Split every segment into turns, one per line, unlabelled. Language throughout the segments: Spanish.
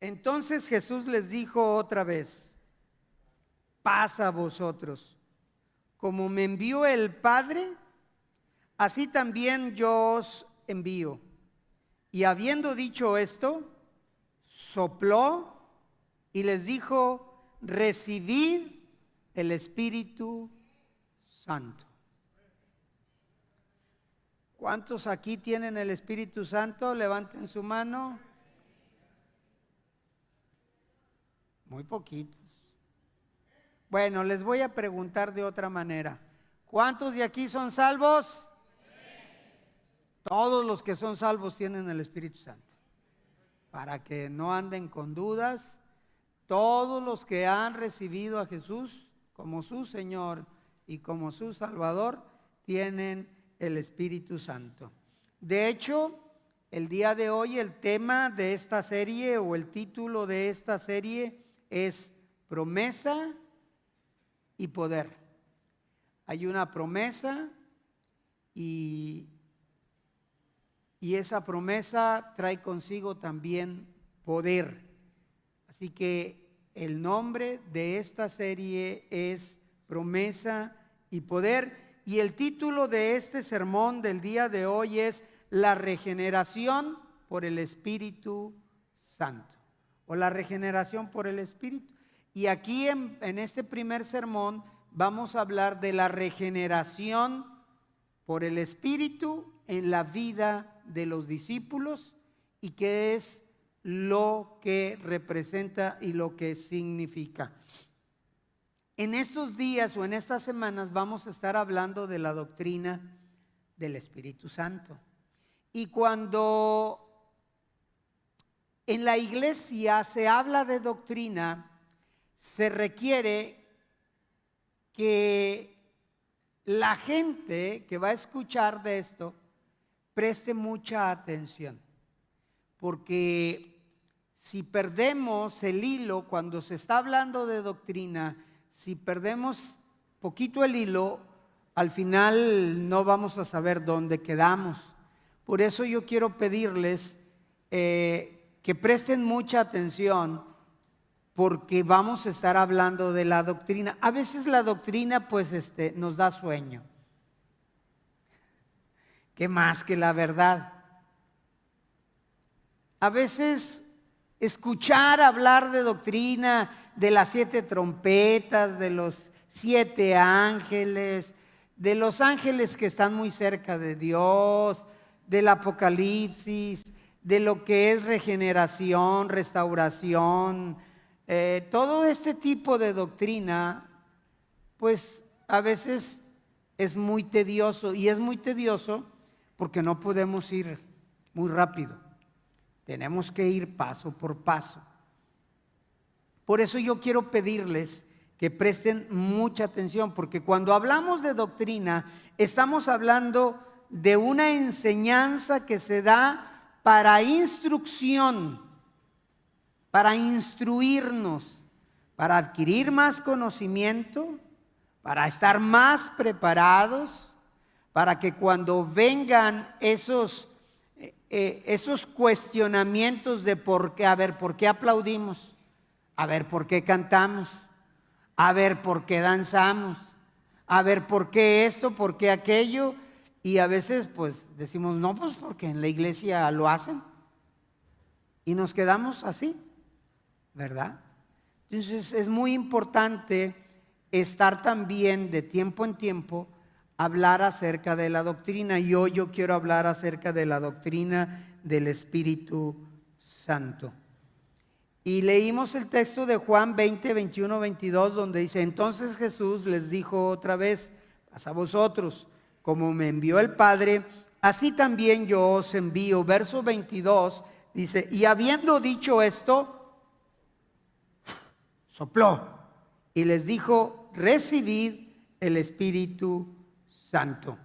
Entonces Jesús les dijo otra vez: paz a vosotros. Como me envió el Padre, así también yo os envío. Y habiendo dicho esto, sopló y les dijo: recibid el Espíritu Santo. ¿Cuántos aquí tienen el Espíritu Santo? Levanten su mano. Muy poquitos. Bueno, les voy a preguntar de otra manera. ¿Cuántos de aquí son salvos? Todos los que son salvos tienen el Espíritu Santo. Para que no anden con dudas, todos los que han recibido a Jesús como su Señor y como su Salvador tienen el Espíritu Santo. De hecho, el día de hoy el tema de esta serie o el título de esta serie es promesa y poder. Hay una promesa y esa promesa trae consigo también poder. Así que el nombre de esta serie es promesa y poder. Y el título de este sermón del día de hoy es la regeneración por el Espíritu Santo, o la regeneración por el Espíritu. Y aquí en este primer sermón vamos a hablar de la regeneración por el Espíritu en la vida de los discípulos y qué es lo que representa y lo que significa. En estos días o en estas semanas vamos a estar hablando de la doctrina del Espíritu Santo. Y cuando en la iglesia se habla de doctrina, se requiere que la gente que va a escuchar de esto preste mucha atención, porque si perdemos el hilo cuando se está hablando de doctrina, si perdemos poquito el hilo, al final no vamos a saber dónde quedamos. Por eso yo quiero pedirles que presten mucha atención, porque vamos a estar hablando de la doctrina. A veces la doctrina pues nos da sueño. ¿Qué más que la verdad? A veces escuchar hablar de doctrina, de las 7 trompetas, de los 7 ángeles, de los ángeles que están muy cerca de Dios, del Apocalipsis, de lo que es regeneración, restauración, todo este tipo de doctrina, pues a veces es muy tedioso, y es muy tedioso porque no podemos ir muy rápido. Tenemos que ir paso por paso. Por eso yo quiero pedirles que presten mucha atención, porque cuando hablamos de doctrina, estamos hablando de una enseñanza que se da para instrucción, para instruirnos, para adquirir más conocimiento, para estar más preparados, para que cuando vengan esos cuestionamientos de por qué, a ver, ¿por qué aplaudimos? A ver, ¿por qué cantamos? A ver, ¿por qué danzamos? A ver, ¿por qué esto? ¿Por qué aquello? Y a veces pues decimos, no, pues porque en la iglesia lo hacen. Y nos quedamos así, ¿verdad? Entonces es muy importante estar también de tiempo en tiempo, hablar acerca de la doctrina. Y hoy yo quiero hablar acerca de la doctrina del Espíritu Santo. Y leímos el texto de Juan 20, 21, 22, donde dice: entonces Jesús les dijo otra vez: paz a vosotros, como me envió el Padre, así también yo os envío. Verso 22 dice: y habiendo dicho esto, sopló y les dijo: recibid el Espíritu Santo.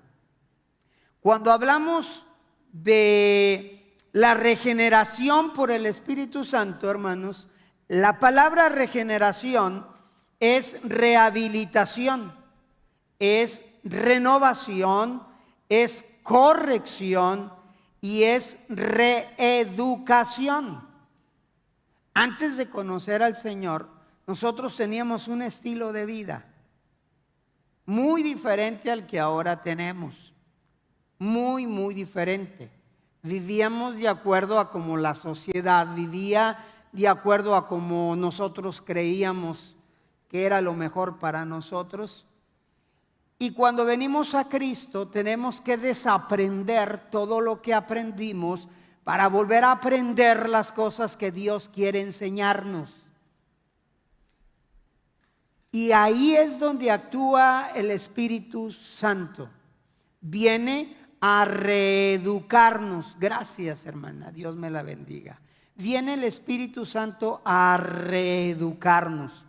Cuando hablamos de la regeneración por el Espíritu Santo, hermanos, la palabra regeneración es rehabilitación, es renovación, es corrección y es reeducación. Antes de conocer al Señor, nosotros teníamos un estilo de vida muy diferente al que ahora tenemos. Muy, muy diferente. Vivíamos de acuerdo a como la sociedad vivía, de acuerdo a como nosotros creíamos que era lo mejor para nosotros. Y cuando venimos a Cristo tenemos que desaprender todo lo que aprendimos para volver a aprender las cosas que Dios quiere enseñarnos. Y ahí es donde actúa el Espíritu Santo. Viene a reeducarnos. Gracias, hermana, Dios me la bendiga. Viene el Espíritu Santo a reeducarnos.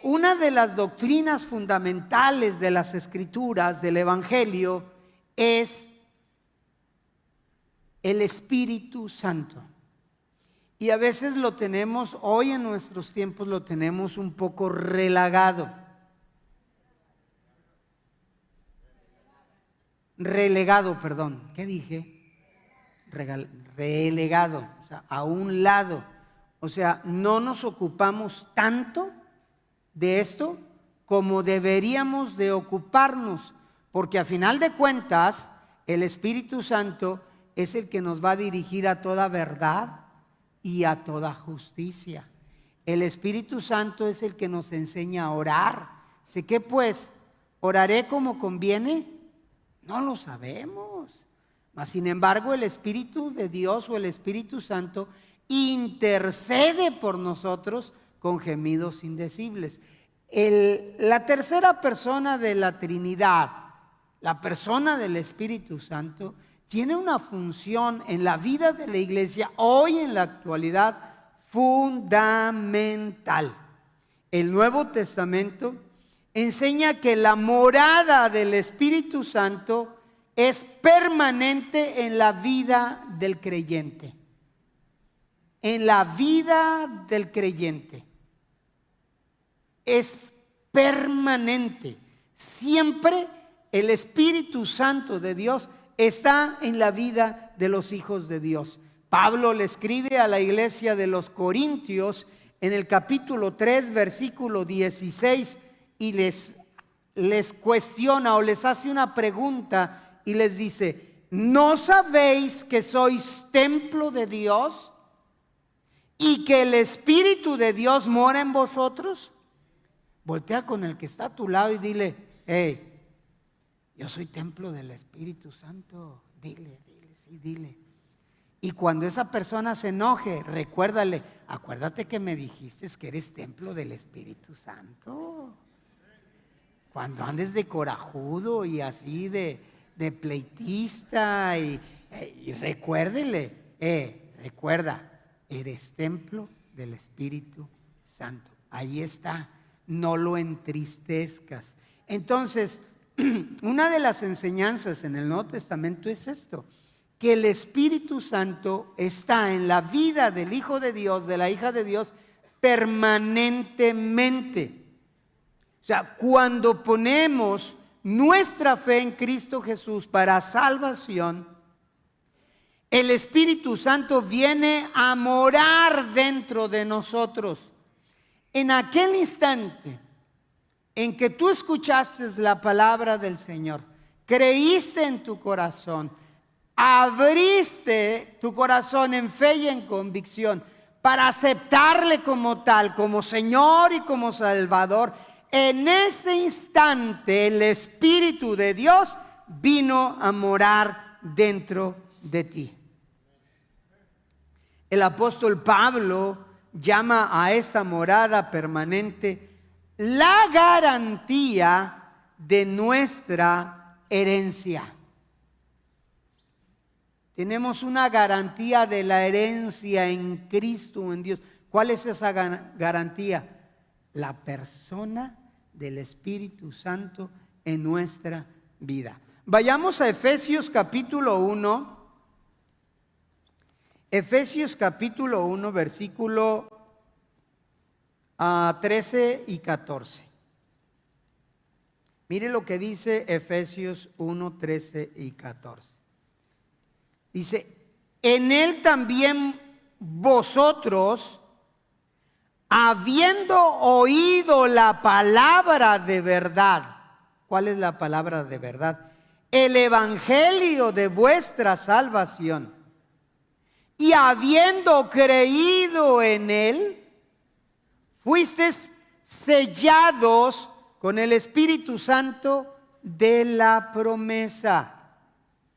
Una de las doctrinas fundamentales de las Escrituras, del Evangelio, es el Espíritu Santo. Y a veces lo tenemos, hoy en nuestros tiempos lo tenemos un poco relegado. Relegado, perdón. ¿Qué dije? Relegado, o sea, a un lado. O sea, no nos ocupamos tanto de esto como deberíamos de ocuparnos, porque a final de cuentas el Espíritu Santo es el que nos va a dirigir a toda verdad y a toda justicia. El Espíritu Santo es el que nos enseña a orar. ¿Sé qué pues? ¿Oraré como conviene? No lo sabemos. Mas sin embargo el Espíritu de Dios o el Espíritu Santo intercede por nosotros con gemidos indecibles. La tercera persona de la Trinidad, la persona del Espíritu Santo, tiene una función en la vida de la iglesia hoy en la actualidad fundamental. El Nuevo Testamento enseña que la morada del Espíritu Santo es permanente en la vida del creyente. En la vida del creyente. Es permanente. Siempre el Espíritu Santo de Dios está en la vida de los hijos de Dios. Pablo le escribe a la iglesia de los Corintios en el capítulo 3, versículo 16, y les cuestiona o les hace una pregunta y les dice: ¿no sabéis que sois templo de Dios y que el Espíritu de Dios mora en vosotros? Voltea con el que está a tu lado y dile: hey, yo soy templo del Espíritu Santo. Dile, sí, dile. Y cuando esa persona se enoje, recuérdale: acuérdate que me dijiste que eres templo del Espíritu Santo. Cuando andes de corajudo y así de pleitista y recuérdele, recuerda, eres templo del Espíritu Santo. Ahí está, no lo entristezcas. Entonces, una de las enseñanzas en el Nuevo Testamento es esto: que el Espíritu Santo está en la vida del Hijo de Dios, de la hija de Dios, permanentemente. O sea, cuando ponemos nuestra fe en Cristo Jesús para salvación, el Espíritu Santo viene a morar dentro de nosotros. En aquel instante en que tú escuchaste la palabra del Señor, creíste en tu corazón, abriste tu corazón en fe y en convicción para aceptarle como tal, como Señor y como Salvador, en ese instante el Espíritu de Dios vino a morar dentro de ti. El apóstol Pablo llama a esta morada permanente la garantía de nuestra herencia. Tenemos una garantía de la herencia en Cristo, en Dios. ¿Cuál es esa garantía? La persona del Espíritu Santo en nuestra vida. Vayamos a Efesios capítulo 1. Efesios capítulo 1, versículo 13 y 14. Mire lo que dice Efesios 1, 13 y 14. Dice: en él también vosotros, habiendo oído la palabra de verdad. ¿Cuál es la palabra de verdad? El evangelio de vuestra salvación. Y habiendo creído en él, fuisteis sellados con el Espíritu Santo de la promesa.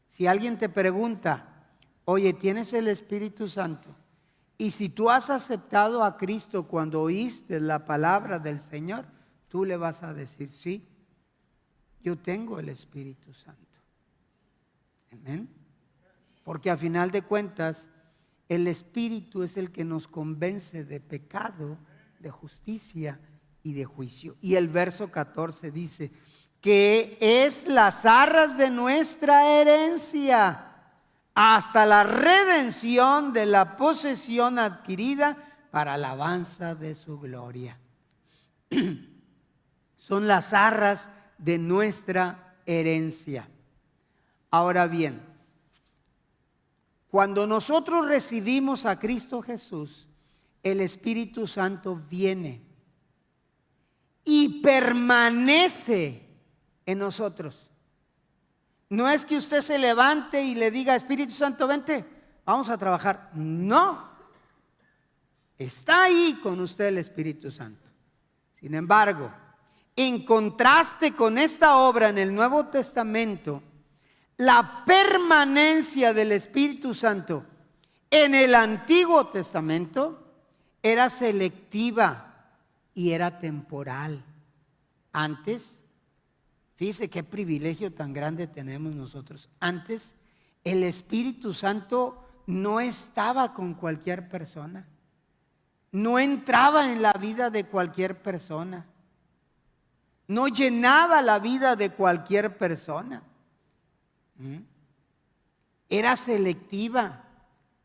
Si alguien te pregunta, oye, ¿tienes el Espíritu Santo? Y si tú has aceptado a Cristo cuando oíste la palabra del Señor, tú le vas a decir, sí, yo tengo el Espíritu Santo. Amén. Porque a final de cuentas, el Espíritu es el que nos convence de pecado, de justicia y de juicio. Y el verso 14 dice que es las arras de nuestra herencia hasta la redención de la posesión adquirida para alabanza de su gloria. Son las arras de nuestra herencia. Ahora bien, cuando nosotros recibimos a Cristo Jesús, el Espíritu Santo viene y permanece en nosotros. No es que usted se levante y le diga, Espíritu Santo, vente, vamos a trabajar. No, está ahí con usted el Espíritu Santo. Sin embargo, en contraste con esta obra en el Nuevo Testamento, la permanencia del Espíritu Santo en el Antiguo Testamento era selectiva y era temporal. Antes, fíjese qué privilegio tan grande tenemos nosotros. Antes, el Espíritu Santo no estaba con cualquier persona. No entraba en la vida de cualquier persona. No llenaba la vida de cualquier persona. Era selectiva.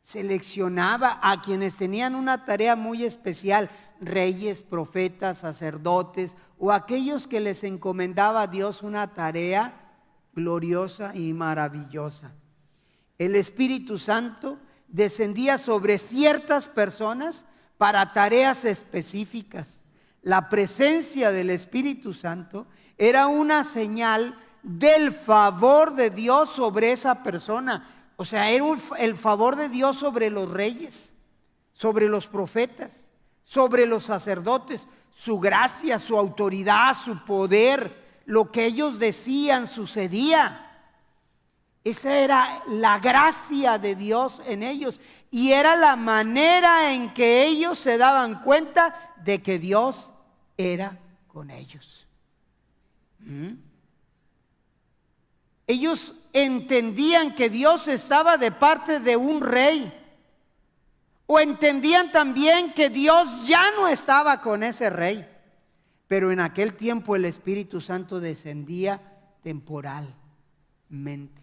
Seleccionaba a quienes tenían una tarea muy especial. Reyes, profetas, sacerdotes o aquellos que les encomendaba a Dios una tarea gloriosa y maravillosa. El Espíritu Santo descendía sobre ciertas personas para tareas específicas. La presencia del Espíritu Santo era una señal del favor de Dios sobre esa persona. O sea, era el favor de Dios sobre los reyes, sobre los profetas, sobre los sacerdotes, su gracia, su autoridad, su poder, lo que ellos decían sucedía. Esa era la gracia de Dios en ellos y era la manera en que ellos se daban cuenta de que Dios era con ellos. Ellos entendían que Dios estaba de parte de un rey. O entendían también que Dios ya no estaba con ese rey. Pero en aquel tiempo el Espíritu Santo descendía temporalmente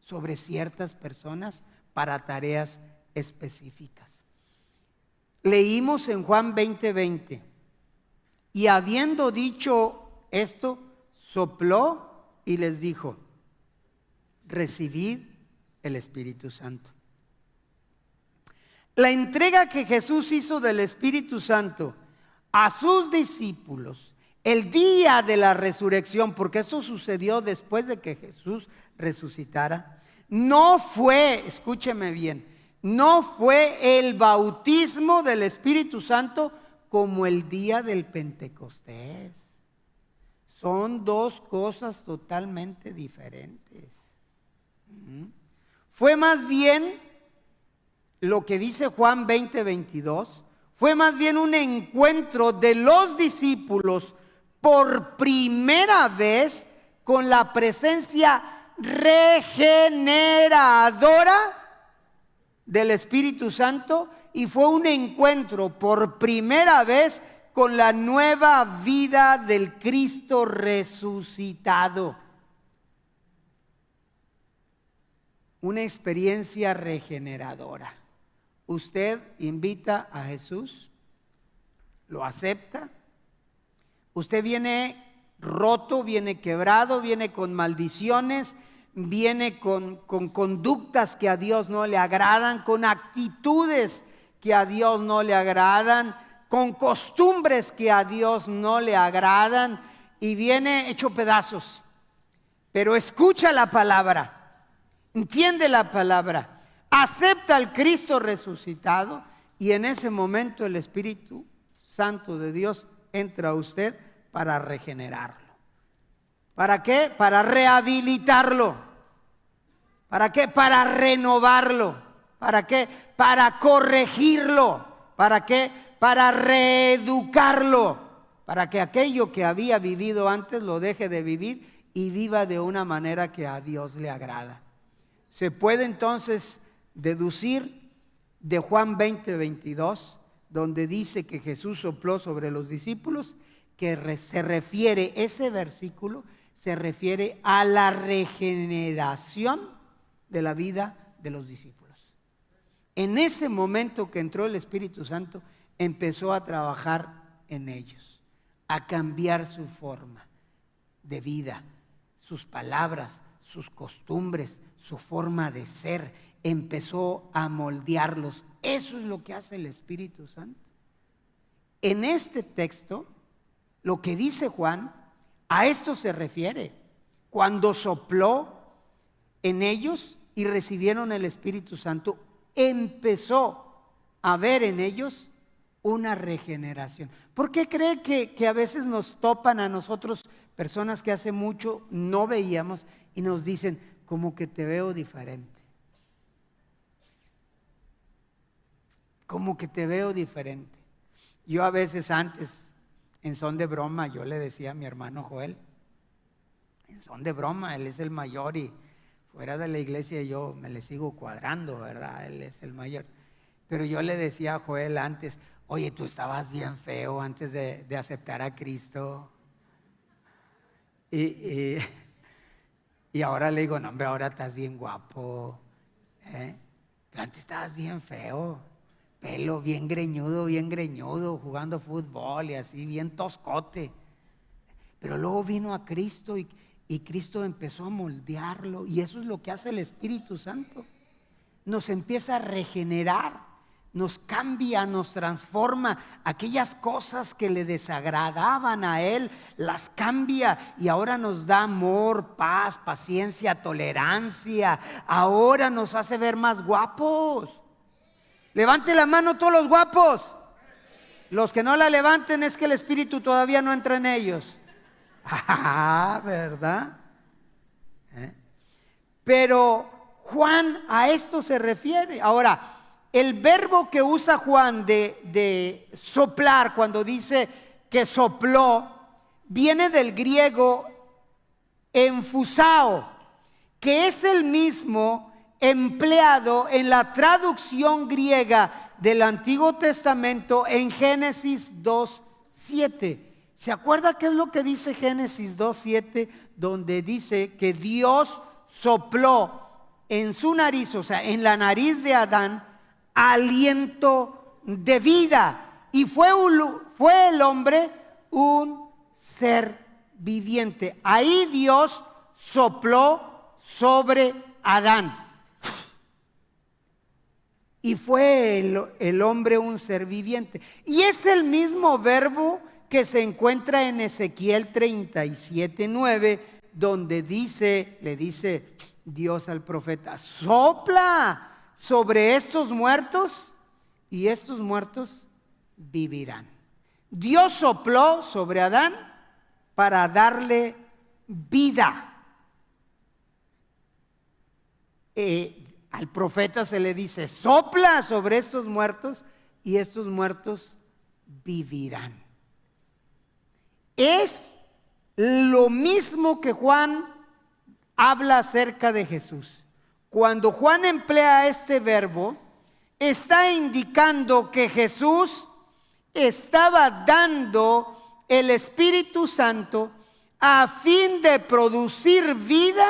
sobre ciertas personas para tareas específicas. Leímos en Juan 20:20. Y habiendo dicho esto, sopló y les dijo, recibid el Espíritu Santo. La entrega que Jesús hizo del Espíritu Santo a sus discípulos el día de la resurrección, porque eso sucedió después de que Jesús resucitara, no fue, escúcheme bien, no fue el bautismo del Espíritu Santo como el día del Pentecostés. Son dos cosas totalmente diferentes. Fue más bien lo que dice Juan 20:22, fue más bien un encuentro de los discípulos por primera vez con la presencia regeneradora del Espíritu Santo y fue un encuentro por primera vez con la nueva vida del Cristo resucitado. Una experiencia regeneradora. Usted invita a Jesús, lo acepta. Usted viene roto, viene quebrado, viene con maldiciones, viene con conductas que a Dios no le agradan, con actitudes que a Dios no le agradan, con costumbres que a Dios no le agradan, y viene hecho pedazos. Pero escucha la palabra, entiende la palabra, acepta al Cristo resucitado, y en ese momento el Espíritu Santo de Dios entra a usted para regenerarlo. ¿Para qué? Para rehabilitarlo. ¿Para qué? Para renovarlo. ¿Para qué? Para corregirlo. ¿Para qué? Para reeducarlo. Para que aquello que había vivido antes lo deje de vivir y viva de una manera que a Dios le agrada. Se puede entonces deducir de Juan 20:22, donde dice que Jesús sopló sobre los discípulos, que se refiere, ese versículo se refiere a la regeneración de la vida de los discípulos. En ese momento que entró el Espíritu Santo, empezó a trabajar en ellos, a cambiar su forma de vida, sus palabras, sus costumbres, su forma de ser. Empezó a moldearlos. Eso es lo que hace el Espíritu Santo. En este texto, lo que dice Juan, a esto se refiere. Cuando sopló en ellos y recibieron el Espíritu Santo, empezó a ver en ellos una regeneración. ¿Por qué cree que a veces nos topan a nosotros personas que hace mucho no veíamos y nos dicen, como que te veo diferente? Como que te veo diferente. Yo a veces antes, en son de broma, yo le decía a mi hermano Joel, en son de broma, él es el mayor y fuera de la iglesia yo me le sigo cuadrando, ¿verdad? Él es el mayor. Pero yo le decía a Joel antes, oye, tú estabas bien feo antes de aceptar a Cristo. Y ahora le digo, no hombre, ahora estás bien guapo. Pero antes estabas bien feo. Pelo bien greñudo, jugando fútbol y así, bien toscote. Pero luego vino a Cristo y Cristo empezó a moldearlo. Y eso es lo que hace el Espíritu Santo. Nos empieza a regenerar, nos cambia, nos transforma. Aquellas cosas que le desagradaban a Él, las cambia y ahora nos da amor, paz, paciencia, tolerancia. Ahora nos hace ver más guapos. Levante la mano todos los guapos. Los que no la levanten es que el Espíritu todavía no entra en ellos. Ah, ¿verdad? Pero Juan a esto se refiere. Ahora, el verbo que usa Juan de soplar, cuando dice que sopló, viene del griego enfusao, que es el mismo empleado en la traducción griega del Antiguo Testamento en Génesis 2:7. ¿Se acuerda qué es lo que dice Génesis 2:7? Donde dice que Dios sopló en su nariz, o sea, en la nariz de Adán, aliento de vida. Y fue el hombre un ser viviente. Ahí Dios sopló sobre Adán. Y fue el hombre un ser viviente. Y es el mismo verbo que se encuentra en Ezequiel 37:9, donde le dice Dios al profeta, sopla sobre estos muertos y estos muertos vivirán. Dios sopló sobre Adán para darle vida. Al profeta se le dice, sopla sobre estos muertos y estos muertos vivirán. Es lo mismo que Juan habla acerca de Jesús. Cuando Juan emplea este verbo, está indicando que Jesús estaba dando el Espíritu Santo a fin de producir vida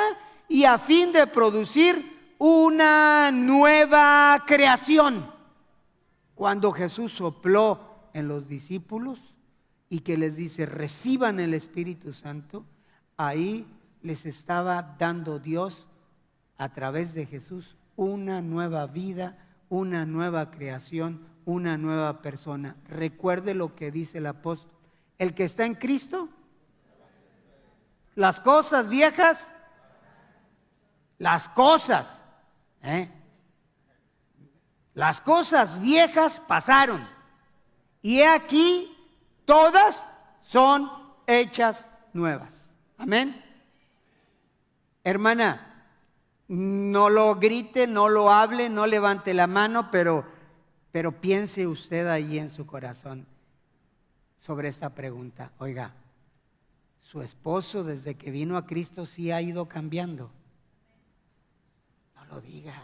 y a fin de producir una nueva creación. Cuando Jesús sopló en los discípulos y que les dice reciban el Espíritu Santo, ahí les estaba dando Dios a través de Jesús una nueva vida, una nueva creación, una nueva persona. Recuerde lo que dice el apóstol: el que está en Cristo, las cosas viejas, las cosas viejas pasaron, y he aquí todas son hechas nuevas. Amén. Hermana, no lo grite, no lo hable, no levante la mano, pero piense usted ahí en su corazón sobre esta pregunta. Oiga, su esposo desde que vino a Cristo sí ha ido cambiando. No lo diga,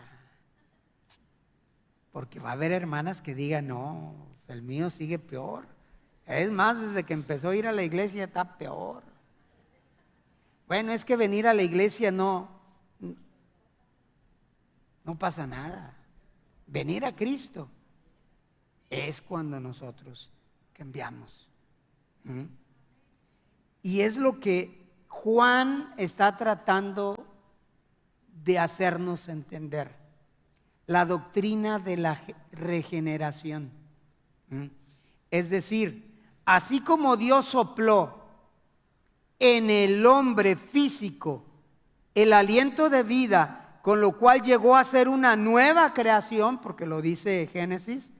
porque va a haber hermanas que digan: no, el mío sigue peor. Es más, desde que empezó a ir a la iglesia está peor. Bueno, es que venir a la iglesia no pasa nada. Venir a Cristo es cuando nosotros cambiamos. Y es lo que Juan está tratando de hacernos entender: la doctrina de la regeneración. Es decir, así como Dios sopló en el hombre físico el aliento de vida, con lo cual llegó a ser una nueva creación, porque lo dice Génesis,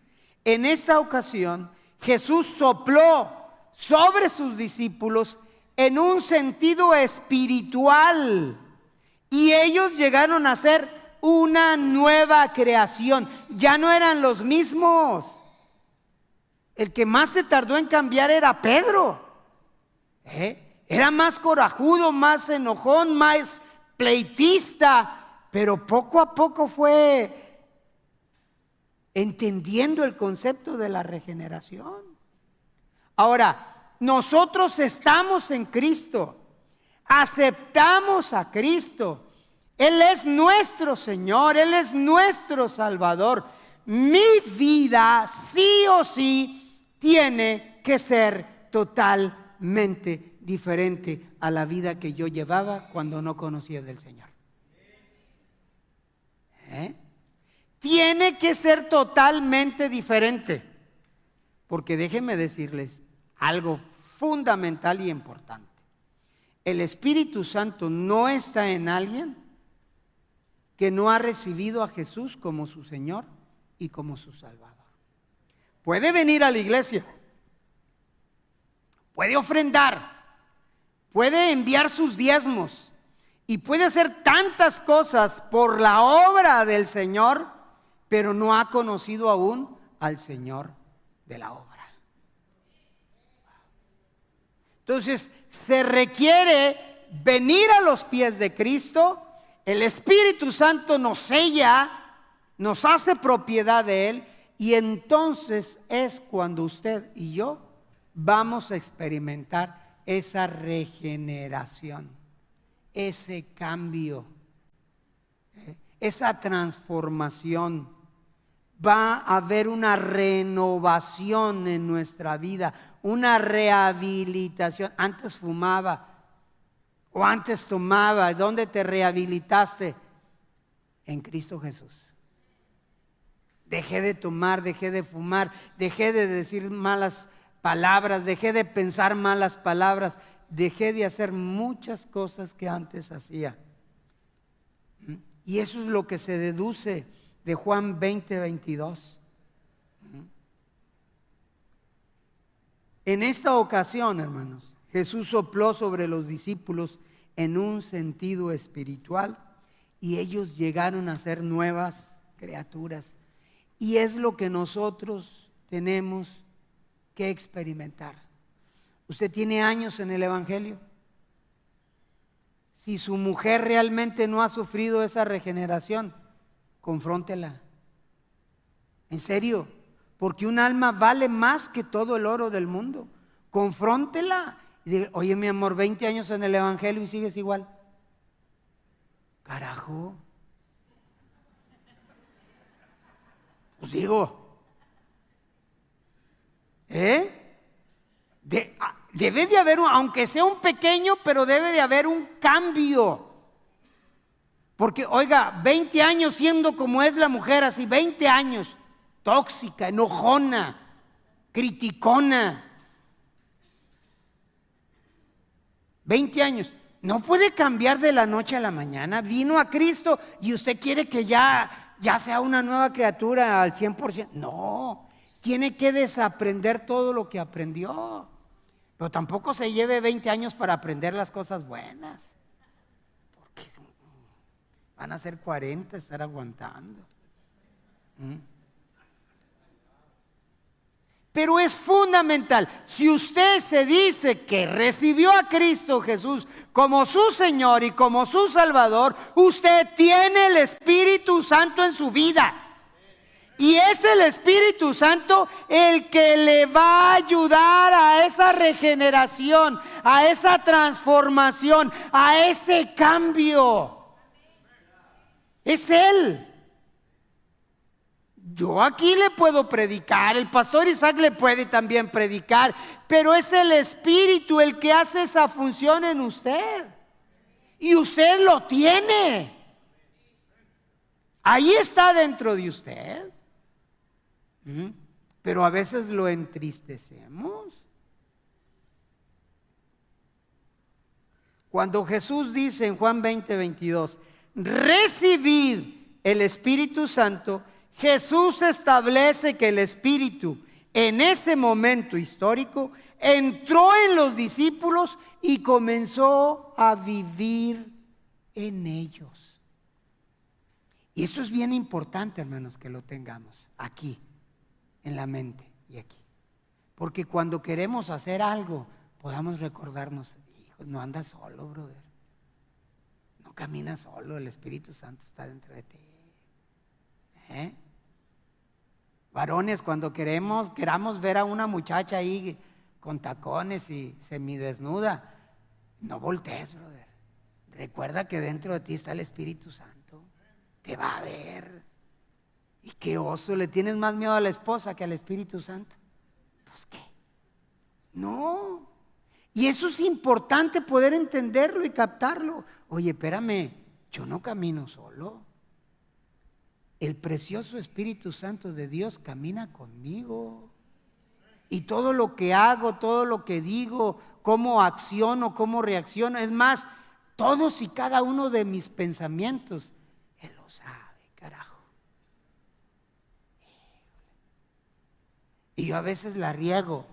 en esta ocasión Jesús sopló sobre sus discípulos en un sentido espiritual, y ellos llegaron a ser una nueva creación. Ya no eran los mismos. El que más se tardó en cambiar era Pedro. Era más corajudo, más enojón, más pleitista, pero poco a poco fue entendiendo el concepto de la regeneración. Ahora, nosotros estamos en Cristo, aceptamos a Cristo. Él es nuestro Señor, Él es nuestro Salvador. Mi vida sí o sí tiene que ser totalmente diferente a la vida que yo llevaba cuando no conocía del Señor. Tiene que ser totalmente diferente, porque déjenme decirles algo fundamental y importante: el Espíritu Santo no está en alguien que no ha recibido a Jesús como su Señor y como su Salvador. Puede venir a la iglesia, puede ofrendar, puede enviar sus diezmos y puede hacer tantas cosas por la obra del Señor, pero no ha conocido aún al Señor de la obra. Entonces se requiere venir a los pies de Cristo. El Espíritu Santo nos sella, nos hace propiedad de Él, y entonces es cuando usted y yo vamos a experimentar esa regeneración, ese cambio, esa transformación. Va a haber una renovación en nuestra vida, una rehabilitación. Antes fumaba o antes tomaba. ¿Dónde te rehabilitaste? En Cristo Jesús. Dejé de tomar, dejé de fumar, dejé de decir malas palabras, dejé de pensar malas palabras, dejé de hacer muchas cosas que antes hacía. Y eso es lo que se deduce de Juan 20:22. En esta ocasión, hermanos, Jesús sopló sobre los discípulos en un sentido espiritual, y ellos llegaron a ser nuevas criaturas. Y es lo que nosotros tenemos que experimentar. Usted tiene años en el Evangelio. Si su mujer realmente no ha sufrido esa regeneración, confróntela. En serio, porque un alma vale más que todo el oro del mundo. Confróntela y diga: oye, mi amor, 20 años en el Evangelio y sigues igual. Carajo. Pues digo, debe de haber, aunque sea un pequeño, pero debe de haber un cambio. Porque, oiga, 20 años siendo como es la mujer, así, 20 años, tóxica, enojona, criticona. 20 años. No puede cambiar de la noche a la mañana. Vino a Cristo y usted quiere que ya sea una nueva criatura al 100%. No, tiene que desaprender todo lo que aprendió. Pero tampoco se lleve 20 años para aprender las cosas buenas. Porque van a ser 40 estar aguantando. Pero es fundamental, si usted se dice que recibió a Cristo Jesús como su Señor y como su Salvador, usted tiene el Espíritu Santo en su vida. Y es el Espíritu Santo el que le va a ayudar a esa regeneración, a esa transformación, a ese cambio. Es Él. Yo aquí le puedo predicar, el pastor Isaac le puede también predicar, pero es el Espíritu el que hace esa función en usted. Y usted lo tiene. Ahí está dentro de usted. Pero a veces lo entristecemos. Cuando Jesús dice en Juan 20:22, recibid el Espíritu Santo, Jesús establece que el Espíritu en ese momento histórico entró en los discípulos y comenzó a vivir en ellos. Y esto es bien importante, hermanos, que lo tengamos aquí, en la mente y aquí. Porque cuando queremos hacer algo, podamos recordarnos, hijo, no andas solo, brother. No caminas solo, el Espíritu Santo está dentro de ti. Varones, cuando queramos ver a una muchacha ahí con tacones y semidesnuda, no voltees, brother. Recuerda que dentro de ti está el Espíritu Santo. Te va a ver. Y qué oso, ¿le tienes más miedo a la esposa que al Espíritu Santo? Pues qué. No. Y eso es importante poder entenderlo y captarlo. Oye, espérame, yo no camino solo. El precioso Espíritu Santo de Dios camina conmigo. Y todo lo que hago, todo lo que digo, cómo acciono, cómo reacciono, es más, todos y cada uno de mis pensamientos, Él lo sabe, carajo. Y yo a veces la riego.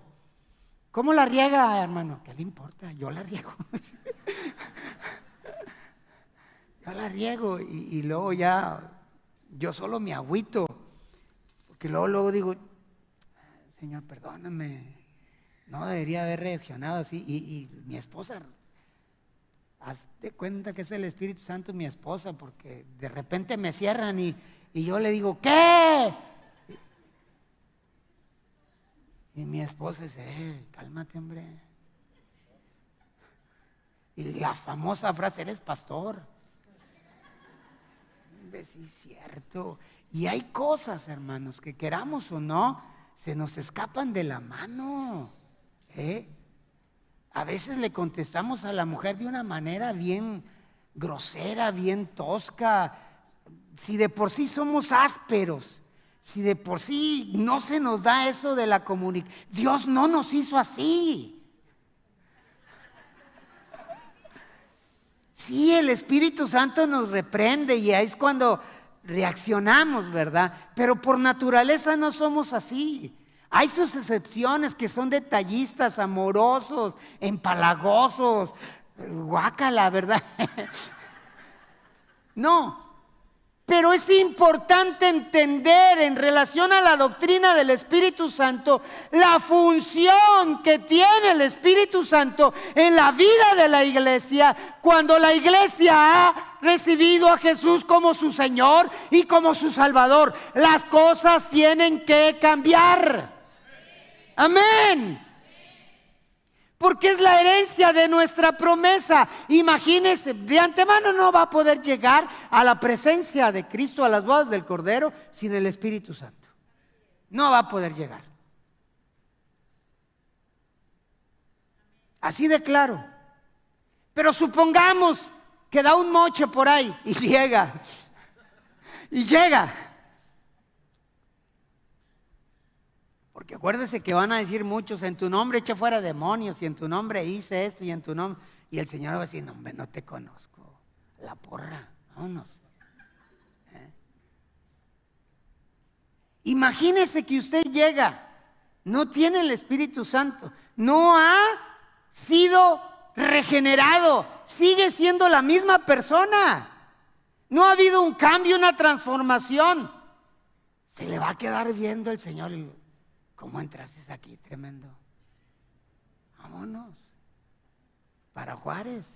¿Cómo la riega, hermano? ¿Qué le importa? Yo la riego. Yo la riego y luego ya yo solo me agüito, porque luego digo, Señor, perdóname, no debería haber reaccionado así. Y mi esposa, hazte cuenta que es el Espíritu Santo mi esposa, porque de repente me cierran y yo le digo, ¿qué? Y mi esposa dice, cálmate, hombre. Y la famosa frase, eres pastor. Sí, es cierto. Y hay cosas, hermanos, que queramos o no, se nos escapan de la mano. A veces le contestamos a la mujer de una manera bien grosera, bien tosca. Si de por sí somos ásperos, si de por sí no se nos da eso de la comunicación, Dios no nos hizo así. Sí, el Espíritu Santo nos reprende y ahí es cuando reaccionamos, ¿verdad? Pero por naturaleza no somos así. Hay sus excepciones que son detallistas, amorosos, empalagosos, guácala, ¿verdad? No. Pero es importante entender en relación a la doctrina del Espíritu Santo la función que tiene el Espíritu Santo en la vida de la iglesia cuando la iglesia ha recibido a Jesús como su Señor y como su Salvador. Las cosas tienen que cambiar. Amén. Porque es la herencia de nuestra promesa. Imagínese, de antemano no va a poder llegar a la presencia de Cristo, a las bodas del Cordero, sin el Espíritu Santo. No va a poder llegar. Así de claro. Pero supongamos que da un moche por ahí y llega. Y llega. Porque acuérdese que van a decir muchos, en tu nombre eché fuera demonios, y en tu nombre hice esto, y en tu nombre. Y el Señor va a decir, no, hombre, no te conozco. La porra, vámonos. Imagínese que usted llega, no tiene el Espíritu Santo, no ha sido regenerado, sigue siendo la misma persona. No ha habido un cambio, una transformación. Se le va a quedar viendo el Señor y ¿cómo entraste aquí? Tremendo. Vámonos para Juárez.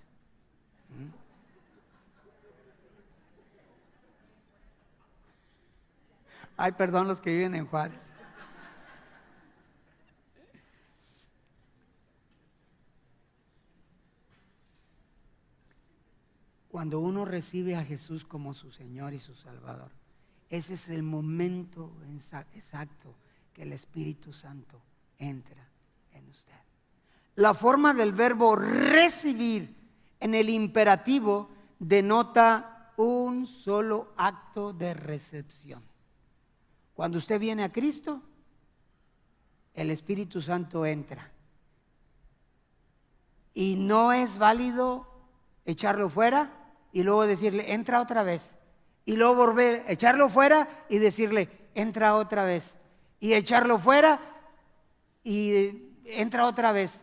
Ay, perdón los que viven en Juárez. Cuando uno recibe a Jesús como su Señor y su Salvador, ese es el momento exacto que el Espíritu Santo entra en usted. La forma del verbo recibir en el imperativo denota un solo acto de recepción. Cuando usted viene a Cristo, el Espíritu Santo entra. Y no es válido echarlo fuera y luego decirle, entra otra vez. Y luego volver, echarlo fuera y decirle, entra otra vez. Y echarlo fuera y entra otra vez.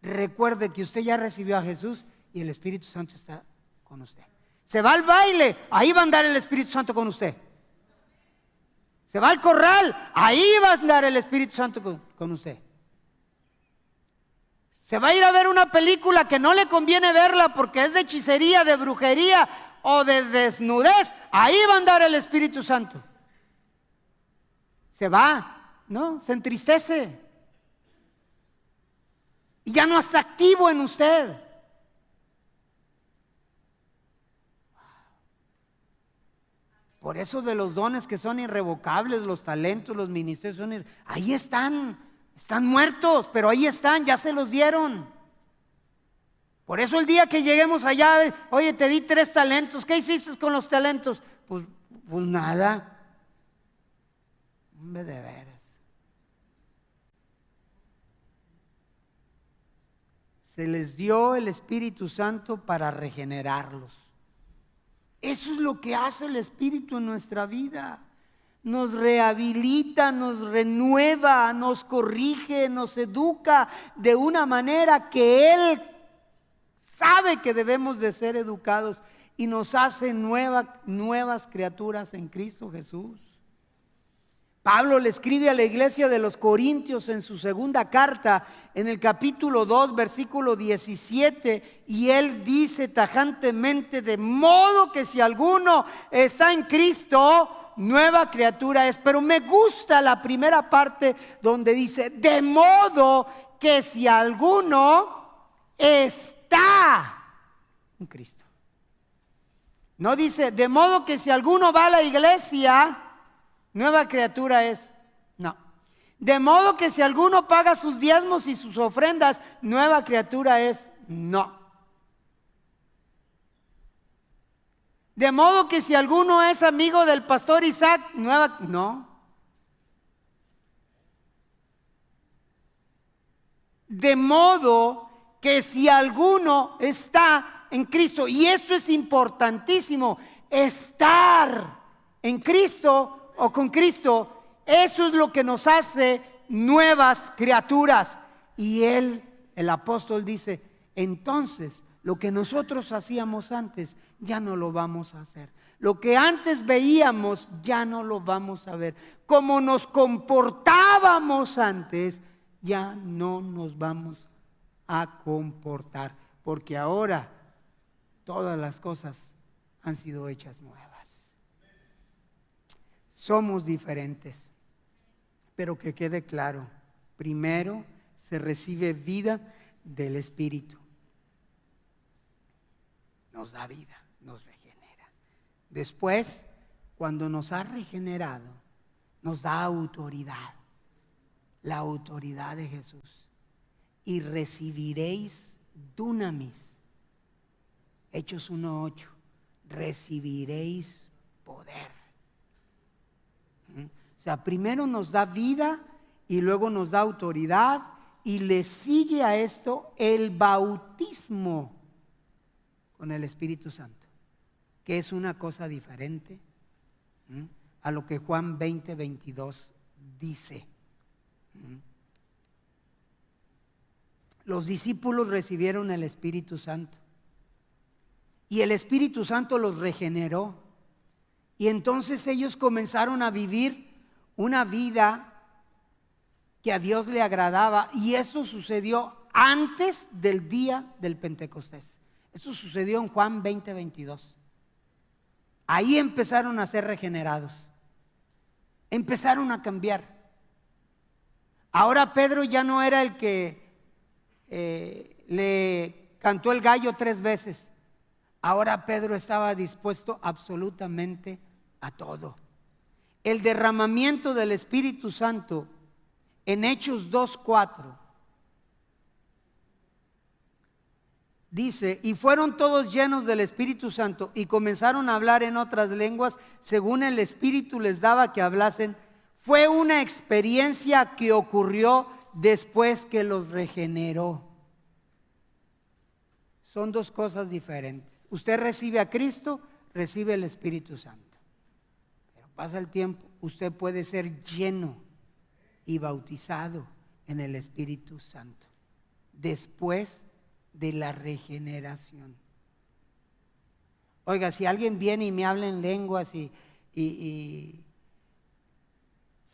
Recuerde que usted ya recibió a Jesús y el Espíritu Santo está con usted. Se va al baile, ahí va a andar el Espíritu Santo con usted. Se va al corral, ahí va a andar el Espíritu Santo con usted. Se va a ir a ver una película que no le conviene verla porque es de hechicería, de brujería o de desnudez, ahí va a andar el Espíritu Santo. Se va, ¿no? Se entristece. Y ya no está activo en usted. Por eso de los dones que son irrevocables, los talentos, los ministerios, ahí están muertos, pero ahí están, ya se los dieron. Por eso el día que lleguemos allá, oye, te di 3 talentos, ¿qué hiciste con los talentos? Pues nada. Hombre, de veras. Se les dio el Espíritu Santo para regenerarlos. Eso es lo que hace el Espíritu en nuestra vida. Nos rehabilita, nos renueva, nos corrige, nos educa de una manera que Él sabe que debemos de ser educados y nos hace nuevas criaturas en Cristo Jesús. Pablo le escribe a la iglesia de los Corintios en su segunda carta, en el capítulo 2, versículo 17, y él dice tajantemente, de modo que si alguno está en Cristo, nueva criatura es. Pero me gusta la primera parte donde dice, de modo que si alguno está en Cristo. No dice, de modo que si alguno va a la iglesia, nueva criatura es. No. De modo que si alguno paga sus diezmos y sus ofrendas, nueva criatura es. No. De modo que si alguno es amigo del pastor Isaac, no. De modo que si alguno está en Cristo, y esto es importantísimo, estar en Cristo o con Cristo, eso es lo que nos hace nuevas criaturas. Y el apóstol dice, entonces lo que nosotros hacíamos antes ya no lo vamos a hacer. Lo que antes veíamos ya no lo vamos a ver. Como nos comportábamos antes, ya no nos vamos a comportar, porque ahora todas las cosas han sido hechas nuevas. Somos diferentes, pero que quede claro, primero se recibe vida del Espíritu. Nos da vida, nos regenera. Después, cuando nos ha regenerado, nos da autoridad, la autoridad de Jesús. Y recibiréis dunamis, Hechos 1:8, recibiréis poder. O sea, primero nos da vida y luego nos da autoridad, y le sigue a esto el bautismo con el Espíritu Santo, que es una cosa diferente a lo que Juan 20:22 dice. Los discípulos recibieron el Espíritu Santo y el Espíritu Santo los regeneró, y entonces ellos comenzaron a vivir una vida que a Dios le agradaba, y eso sucedió antes del día del Pentecostés. Eso sucedió en Juan 20:22. Ahí empezaron a ser regenerados, empezaron a cambiar. Ahora Pedro ya no era el que le cantó el gallo 3 veces. Ahora Pedro estaba dispuesto absolutamente a todo. El derramamiento del Espíritu Santo en Hechos 2:4 dice: y fueron todos llenos del Espíritu Santo y comenzaron a hablar en otras lenguas según el Espíritu les daba que hablasen. Fue una experiencia que ocurrió después que los regeneró. Son dos cosas diferentes. Usted recibe a Cristo, recibe el Espíritu Santo. Pero pasa el tiempo, usted puede ser lleno y bautizado en el Espíritu Santo después de la regeneración. Oiga, si alguien viene y me habla en lenguas y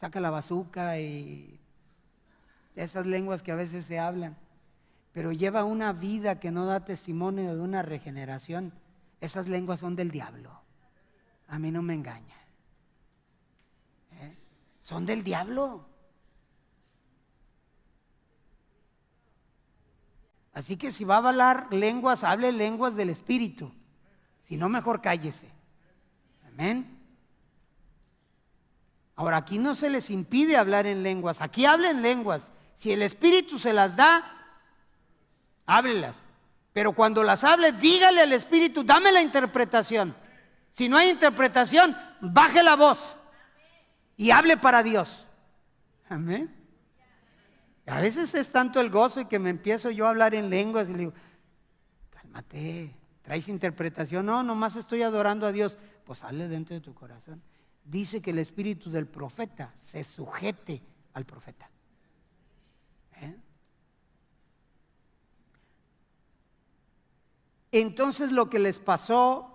saca la bazuca y esas lenguas que a veces se hablan, pero lleva una vida que no da testimonio de una regeneración, esas lenguas son del diablo. A mí no me engaña. Son del diablo. Así que si va a hablar lenguas, hable lenguas del Espíritu. Si no, mejor cállese. Amén. Ahora, aquí no se les impide hablar en lenguas. Aquí hablen lenguas. Si el Espíritu se las da, háblelas. Pero cuando las hable, dígale al Espíritu: dame la interpretación. Si no hay interpretación, baje la voz y hable para Dios. Amén. A veces es tanto el gozo y que me empiezo yo a hablar en lenguas y le digo: cálmate, ¿traes interpretación? No, nomás estoy adorando a Dios. Pues sale dentro de tu corazón. Dice que el espíritu del profeta se sujete al profeta. Entonces lo que les pasó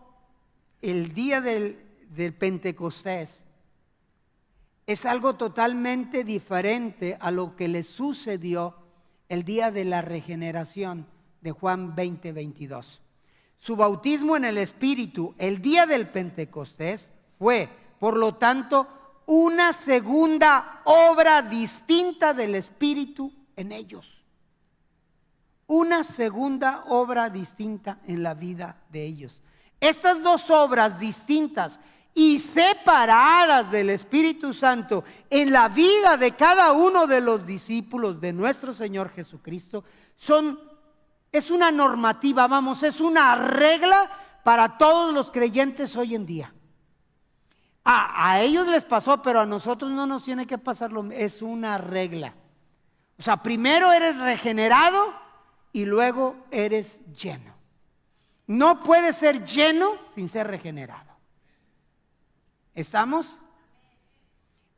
el día del Pentecostés es algo totalmente diferente a lo que les sucedió el día de la regeneración de Juan 20:22. Su bautismo en el Espíritu el día del Pentecostés fue, por lo tanto, una segunda obra distinta del Espíritu en ellos. Una segunda obra distinta en la vida de ellos. Estas dos obras distintas y separadas del Espíritu Santo en la vida de cada uno de los discípulos de nuestro Señor Jesucristo es una normativa, es una regla para todos los creyentes hoy en día. A ellos les pasó, pero a nosotros no nos tiene que pasar es una regla. O sea, primero eres regenerado y luego eres lleno. No puedes ser lleno sin ser regenerado. ¿Estamos?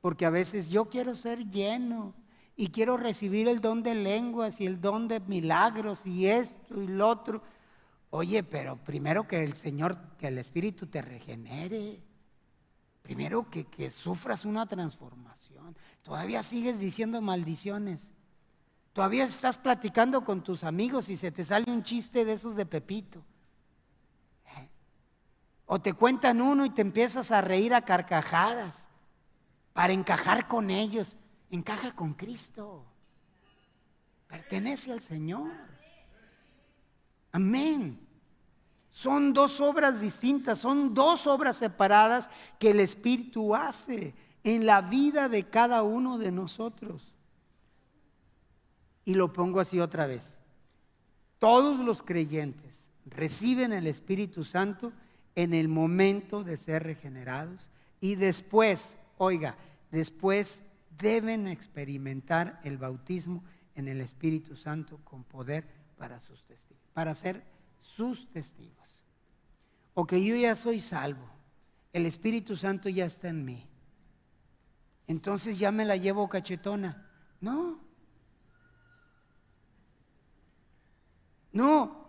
Porque a veces yo quiero ser lleno y quiero recibir el don de lenguas y el don de milagros y esto y lo otro. Oye, pero primero que el Señor, que el Espíritu te regenere. Primero que sufras una transformación. Todavía sigues diciendo maldiciones. Todavía estás platicando con tus amigos y se te sale un chiste de esos de Pepito. O te cuentan uno y te empiezas a reír a carcajadas para encajar con ellos. Encaja con Cristo. Pertenece al Señor. Amén. Son dos obras distintas, son dos obras separadas que el Espíritu hace en la vida de cada uno de nosotros. Y lo pongo así otra vez. Todos los creyentes reciben el Espíritu Santo en el momento de ser regenerados y después, oiga, después deben experimentar el bautismo en el Espíritu Santo con poder para sus testigos, para ser sus testigos. O que yo ya soy salvo, el Espíritu Santo ya está en mí, entonces ya me la llevo cachetona. No,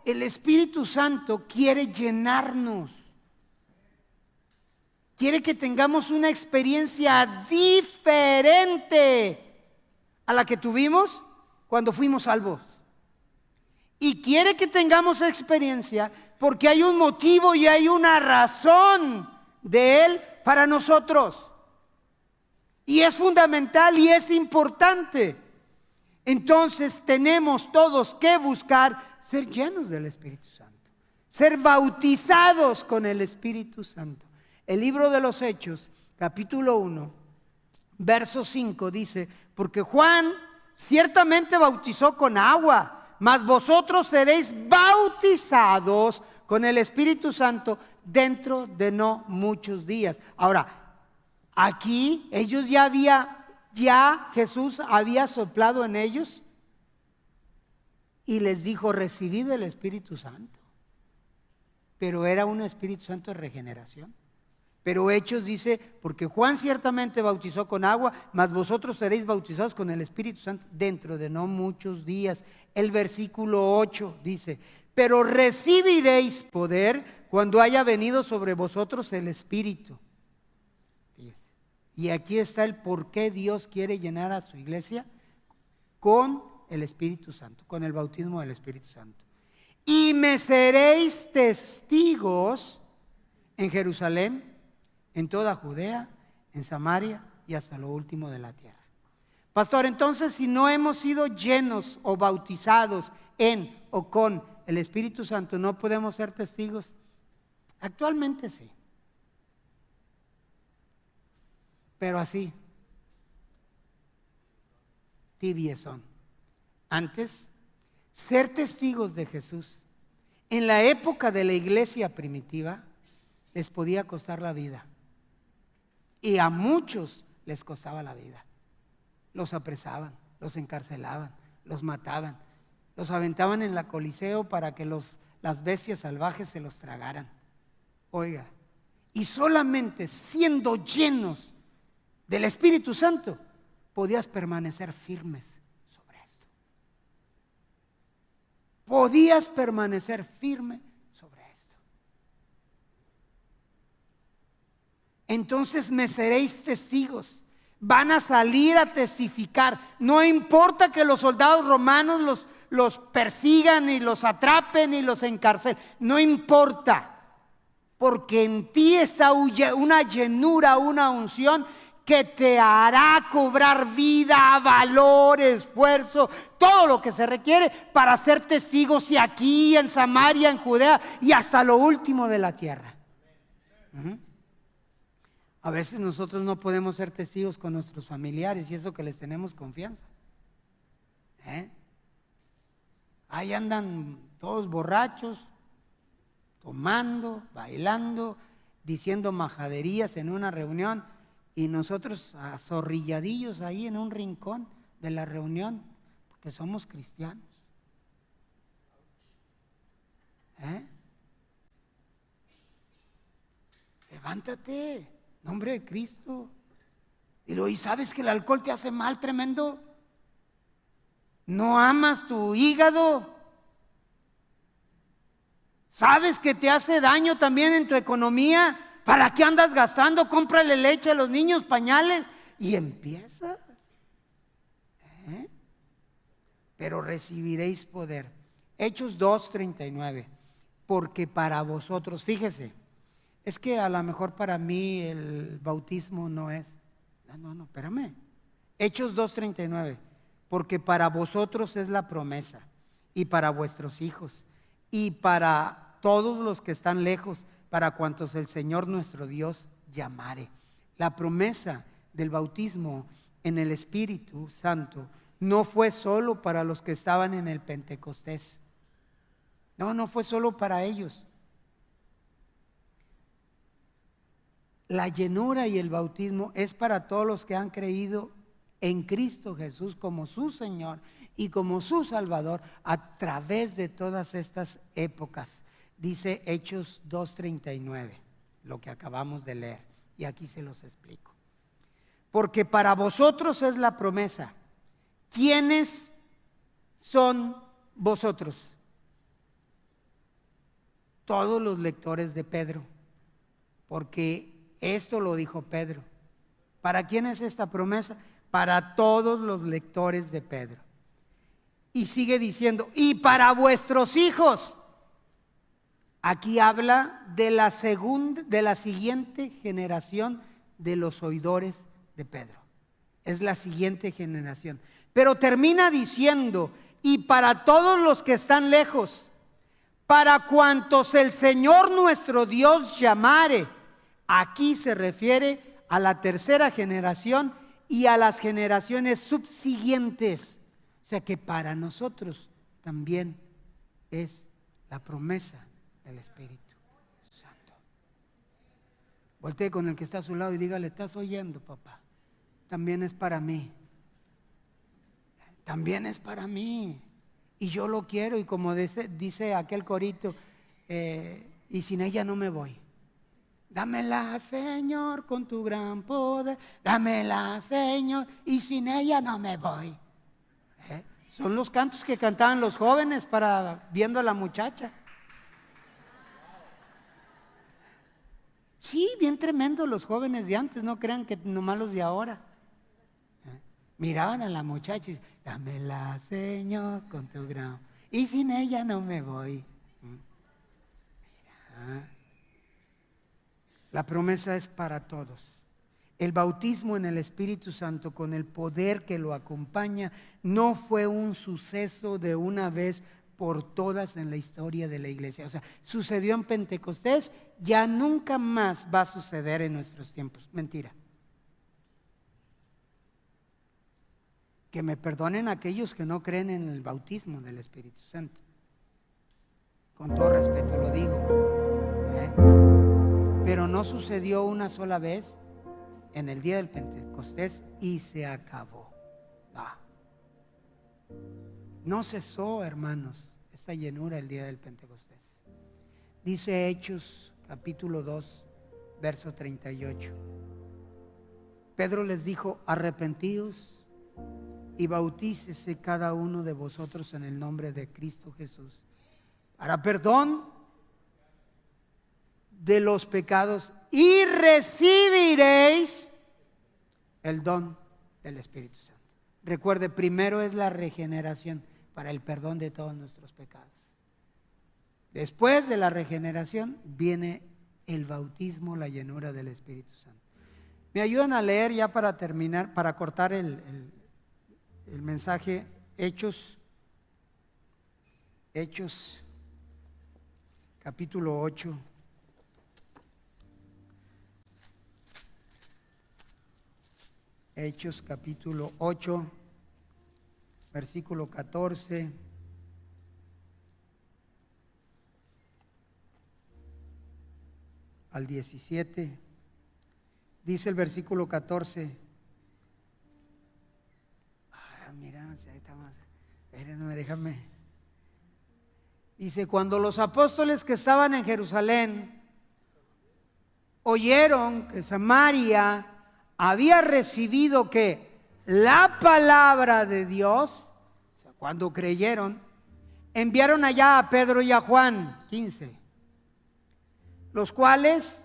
el Espíritu Santo quiere llenarnos. Quiere que tengamos una experiencia diferente a la que tuvimos cuando fuimos salvos. Y quiere que tengamos experiencia porque hay un motivo y hay una razón de Él para nosotros. Y es fundamental y es importante. Entonces tenemos todos que buscar ser llenos del Espíritu Santo, ser bautizados con el Espíritu Santo. El libro de los Hechos, capítulo 1, verso 5 dice: porque Juan ciertamente bautizó con agua, mas vosotros seréis bautizados con el Espíritu Santo dentro de no muchos días. Ahora, aquí ellos ya Jesús había soplado en ellos y les dijo: recibid el Espíritu Santo. Pero era un Espíritu Santo de regeneración. Pero Hechos dice: porque Juan ciertamente bautizó con agua, mas vosotros seréis bautizados con el Espíritu Santo dentro de no muchos días. El versículo 8 dice: pero recibiréis poder cuando haya venido sobre vosotros el Espíritu. Fíjese. Y aquí está el por qué Dios quiere llenar a su iglesia con el Espíritu Santo, con el bautismo del Espíritu Santo. Y me seréis testigos en Jerusalén, en toda Judea, en Samaria y hasta lo último de la tierra. Pastor, entonces si no hemos sido llenos o bautizados en o con el Espíritu Santo, ¿no podemos ser testigos? Actualmente sí. Pero así, tibiezón. Antes, ser testigos de Jesús en la época de la iglesia primitiva les podía costar la vida. Y a muchos les costaba la vida. Los apresaban, los encarcelaban, los mataban, los aventaban en la Coliseo para que las bestias salvajes se los tragaran. Oiga, y solamente siendo llenos del Espíritu Santo podías permanecer firmes sobre esto. Podías permanecer firme sobre esto. Entonces me seréis testigos. Van a salir a testificar. No importa que los soldados romanos los persigan y los atrapen y los encarcelen. No importa. Porque en ti está una llenura, una unción que te hará cobrar vida, valor, esfuerzo, todo lo que se requiere para ser testigos, y aquí, en Samaria, en Judea y hasta lo último de la tierra. A veces nosotros no podemos ser testigos con nuestros familiares, y eso que les tenemos confianza. Ahí andan todos borrachos, tomando, bailando, diciendo majaderías en una reunión, y nosotros azorrilladillos ahí en un rincón de la reunión, porque somos cristianos. Levántate, nombre de Cristo. ¿Y sabes que el alcohol te hace mal tremendo? ¿No amas tu hígado? ¿Sabes que te hace daño también en tu economía? ¿Para qué andas gastando? Cómprale leche a los niños, pañales, y empiezas. Pero recibiréis poder. Hechos 2:39. Porque para vosotros, fíjese, es que a lo mejor para mí el bautismo no es. No, espérame. Hechos 2:39. Porque para vosotros es la promesa, y para vuestros hijos, y para todos los que están lejos, para cuantos el Señor nuestro Dios llamare. La promesa del bautismo en el Espíritu Santo no fue solo para los que estaban en el Pentecostés. No, no fue solo para ellos. La llenura y el bautismo es para todos los que han creído en Cristo Jesús como su Señor y como su Salvador a través de todas estas épocas. Dice Hechos 2:39, lo que acabamos de leer, y aquí se los explico. Porque para vosotros es la promesa. ¿Quiénes son vosotros? Todos los lectores de Pedro, porque esto lo dijo Pedro. ¿Para quién es esta promesa? Para todos los lectores de Pedro. Y sigue diciendo, y para vuestros hijos. Aquí habla de la siguiente generación de los oidores de Pedro. Es la siguiente generación. Pero termina diciendo, y para todos los que están lejos, para cuantos el Señor nuestro Dios llamare. Aquí se refiere a la tercera generación y a las generaciones subsiguientes. O sea que para nosotros también es la promesa del Espíritu Santo. Voltee con el que está a su lado y dígale, ¿estás oyendo, papá? También es para mí. También es para mí. Y yo lo quiero, y como dice aquel corito, y sin ella no me voy. Dámela, Señor, con tu gran poder. Dámela, Señor, y sin ella no me voy. Son los cantos que cantaban los jóvenes para viendo a la muchacha. Sí, bien tremendo los jóvenes de antes, no crean que nomás los de ahora. Miraban a la muchacha y dámela, Señor, con tu gran, y sin ella no me voy. Mira, la promesa es para todos. El bautismo en el Espíritu Santo con el poder que lo acompaña no fue un suceso de una vez por todas en la historia de la iglesia. O sea, sucedió en Pentecostés, ya nunca más va a suceder en nuestros tiempos. Mentira. Que me perdonen aquellos que no creen en el bautismo del Espíritu Santo. Con todo respeto lo digo. Pero no sucedió una sola vez en el día del Pentecostés y se acabó. No cesó, hermanos, esta llenura el día del Pentecostés. Dice Hechos capítulo 2, verso 38. Pedro les dijo, arrepentíos y bautícese cada uno de vosotros en el nombre de Cristo Jesús para perdón de los pecados y recibiréis el don del Espíritu Santo. Recuerde, primero es la regeneración para el perdón de todos nuestros pecados. Después de la regeneración viene el bautismo, la llenura del Espíritu Santo. ¿Me ayudan a leer ya para terminar, para cortar el mensaje? Hechos capítulo 8. Hechos capítulo 8, versículo 14 al 17. Dice el versículo 14. Mira, ahí está más. Déjame. Dice, cuando los apóstoles que estaban en Jerusalén oyeron que Samaria había recibido que la palabra de Dios, o sea, cuando creyeron, enviaron allá a Pedro y a Juan, 15, los cuales,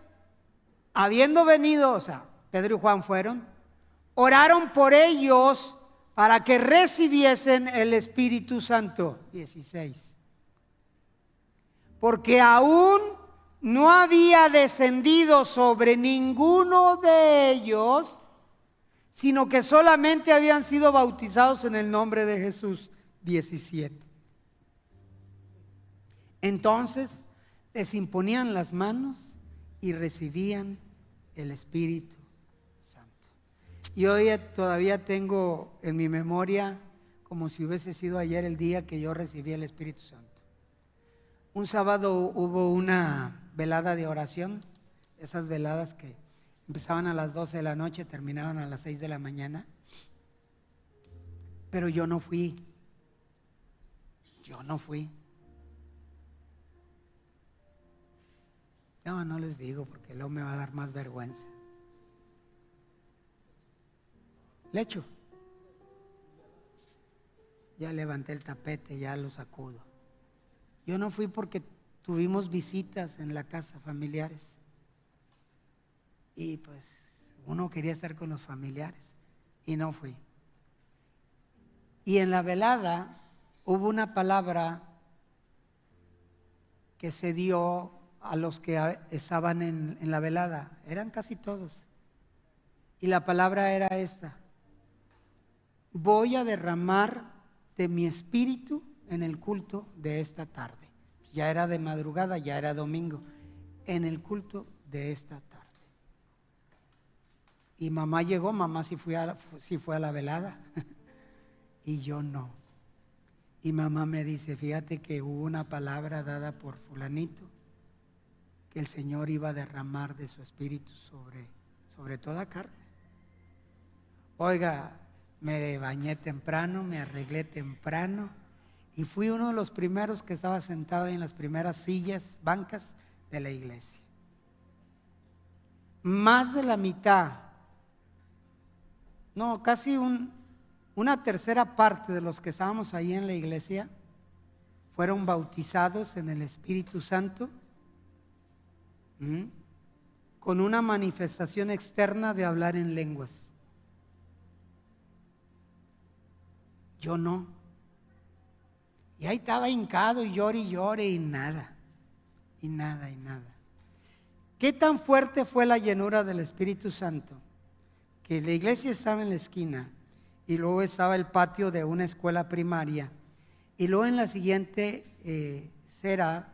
habiendo venido, o sea, Pedro y Juan fueron, oraron por ellos para que recibiesen el Espíritu Santo, 16, porque aún no había descendido sobre ninguno de ellos, sino que solamente habían sido bautizados en el nombre de Jesús. 17. Entonces les imponían las manos y recibían el Espíritu Santo. Y hoy todavía tengo en mi memoria, como si hubiese sido ayer el día que yo recibí el Espíritu Santo. Un sábado hubo una velada de oración, esas veladas que empezaban a las 12 de la noche, terminaban a las 6 de la mañana. Pero yo no fui. No les digo porque luego me va a dar más vergüenza. Le echo. Ya levanté el tapete, ya lo sacudo. Yo no fui porque tuvimos visitas en la casa, familiares. Y pues uno quería estar con los familiares y no fui. Y en la velada hubo una palabra que se dio a los que estaban en la velada. Eran casi todos. Y la palabra era esta: voy a derramar de mi espíritu en el culto de esta tarde. Ya era de madrugada, ya era domingo. En el culto de esta tarde. Y mamá llegó, mamá sí fue a la velada y yo no. Y mamá me dice, fíjate que hubo una palabra dada por fulanito, que el Señor iba a derramar de su espíritu sobre toda carne. Oiga, me bañé temprano, me arreglé temprano y fui uno de los primeros que estaba sentado en las primeras sillas, bancas de la iglesia. Más de la mitad, no, casi una tercera parte de los que estábamos ahí en la iglesia fueron bautizados en el Espíritu Santo, con una manifestación externa de hablar en lenguas. Yo no. Y ahí estaba hincado y llore y nada. ¿Qué tan fuerte fue la llenura del Espíritu Santo? Que la iglesia estaba en la esquina y luego estaba el patio de una escuela primaria y luego en la siguiente acera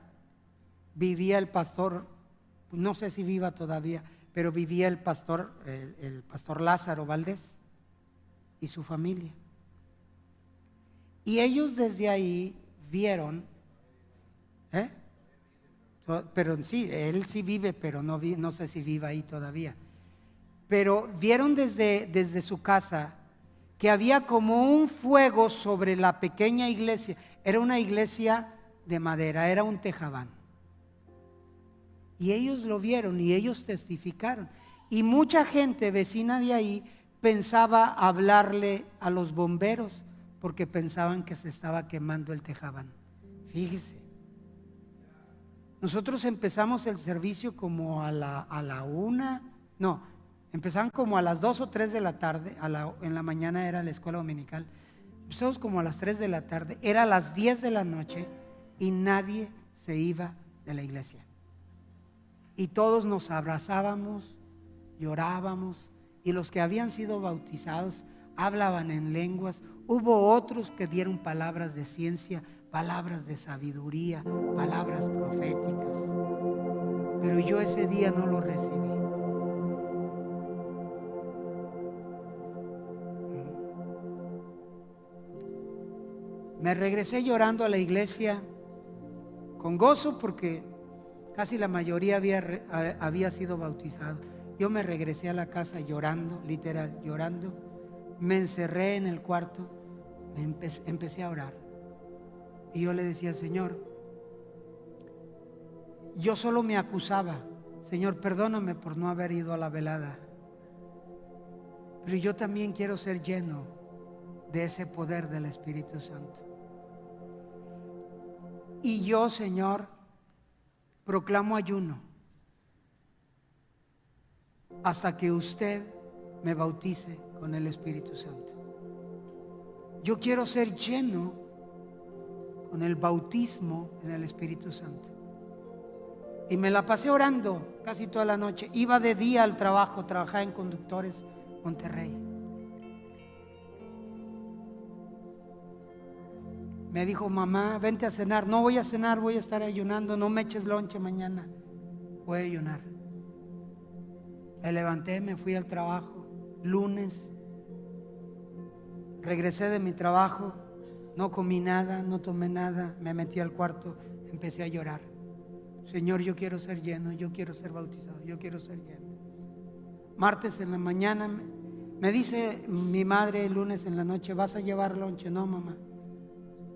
vivía el pastor, no sé si viva todavía, pero vivía el pastor Lázaro Valdés y su familia. Y ellos desde ahí vieron, pero sí, él sí vive, pero no sé si vive ahí todavía. Pero vieron desde su casa que había como un fuego sobre la pequeña iglesia. Era una iglesia de madera, era un tejabán. Y ellos lo vieron y ellos testificaron. Y mucha gente vecina de ahí pensaba hablarle a los bomberos porque pensaban que se estaba quemando el tejabán. Fíjese. Nosotros empezamos el servicio como a la 1, no. Empezaban como a las 2 o 3 de la tarde, en la mañana era la escuela dominical. Empezamos como a las 3 de la tarde, era a las 10 de la noche y nadie se iba de la iglesia. Y todos nos abrazábamos, llorábamos y los que habían sido bautizados hablaban en lenguas. Hubo otros que dieron palabras de ciencia, palabras de sabiduría, palabras proféticas. Pero yo ese día no lo recibí. Me regresé llorando a la iglesia con gozo porque casi la mayoría había sido bautizado. Yo me regresé a la casa llorando, literal, llorando. Me encerré en el cuarto, empecé a orar. Y yo le decía, Señor, yo solo me acusaba. Señor, perdóname por no haber ido a la velada. Pero yo también quiero ser lleno de ese poder del Espíritu Santo. Y yo, Señor, proclamo ayuno hasta que usted me bautice con el Espíritu Santo. Yo quiero ser lleno con el bautismo en el Espíritu Santo. Y me la pasé orando casi toda la noche. Iba de día al trabajo, trabajaba en Conductores Monterrey. Me dijo, mamá, vente a cenar. No voy a cenar, voy a estar ayunando. No me eches lonche mañana. Voy a ayunar. Me levanté, me fui al trabajo. Lunes. Regresé de mi trabajo. No comí nada, no tomé nada. Me metí al cuarto. empecé a llorar. Señor, yo quiero ser lleno, yo quiero ser bautizado, yo quiero ser lleno. Martes en la mañana me dice mi madre el lunes en la noche, ¿vas a llevar lonche? No, mamá.